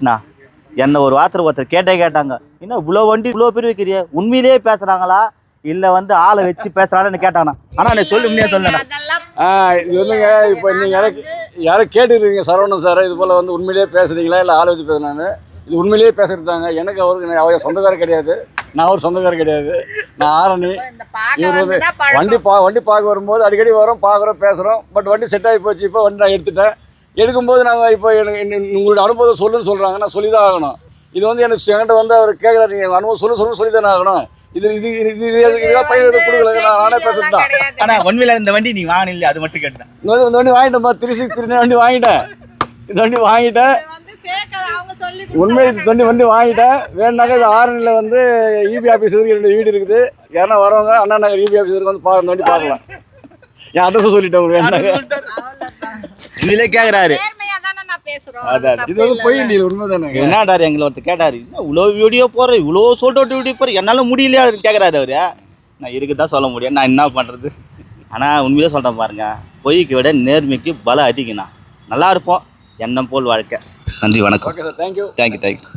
போச்சுண்ணா. என்னை ஒரு வார்த்தை ஒருத்தர் கேட்டாங்க, என்ன இவ்வளோ வண்டி இவ்வளோ பேர் வைக்கிறிய, உண்மையிலேயே பேசுகிறாங்களா இல்லை வந்து ஆளை வச்சு பேசுகிறான்னு கேட்டானா. ஆனால் நான் சொல்லு உண்மையாக சொல்லணா. இது வந்துங்க, இப்போ நீங்கள் யாரும் கேட்டுருக்கீங்க சரவணன் சார், இது போல் வந்து உண்மையிலேயே பேசுகிறீங்களா இல்லை ஆளை வச்சு பேசுனான்னு. இது உண்மையிலேயே பேசுகிறது தாங்க. எனக்கு அவருக்கு அவர் சொந்தக்காரர் கிடையாது, நான் ஒரு சொந்தக்காரர் கிடையாது. நான் ஆரணி. இவர் வந்து வண்டி பார்க்க வரும்போது அடிக்கடி வரோம், பார்க்குறோம், பேசுகிறோம். பட் வண்டி செட் ஆகி போச்சு. இப்போ வண்டி நான் எடுத்துட்டேன். எடுக்கும்போது நாங்கள் இப்போ உங்களோட அனுபவம் சொல்லுன்னு சொல்கிறாங்க, நான் சொல்லி தான் ஆகணும். இது வந்து என்கிட்ட வந்து அவர் கேட்குறாரு, நீங்கள் அனுபவம் சொல்லி தானே ஆகணும். இதுதான் பையன் கொடுக்கல, நானே பேசுறேன். ஆனால் உண்மையில இந்த வண்டி நீ வாங்கின இல்லையா, அது மட்டும் கேட்டேன். இந்த வண்டி வாங்கிட்டேன், 363 வண்டி வாங்கிட்டேன். இந்த வண்டி வாங்கிட்டேன், உண்மை வண்டி வாங்கிட்டேன். வேணுனாக்கா இது ஆரணியில் வந்து இபி ஆஃபீஸ் இருக்கு, 2 வீடு இருக்குது. யாரா வரவங்க அண்ணா நகர் இபி ஆஃபீஸ் வந்து இந்த வண்டி பார்க்கலாம். என் அட்ரஸ் சொல்லிட்டேன் வேணுனாக்க. இதிலே கேட்குறாரு, இது வந்து பொய் இல்லை, உண்மை தானே. என்னடாரு எங்களை ஒருத்தர் கேட்டார், இவ்வளோ வீடியோ போடுறேன், இவ்வளோ சோல்ட் வீடியோ போடுறேன், என்னால் முடியலையா கேட்குறாரு அவர். நான் இதுக்கு தான் சொல்ல முடியும், நான் என்ன பண்ணுறது. ஆனால் உண்மையிலே சொல்கிறேன் பாருங்க, பொய்க்கு விட நேர்மைக்கு பலம் அதிகண்ணா. நல்லா இருப்போம், எண்ணம் போல் வாழ்க்கை. நன்றி, வணக்கம். Okay sir, thank you. தேங்க்யூ.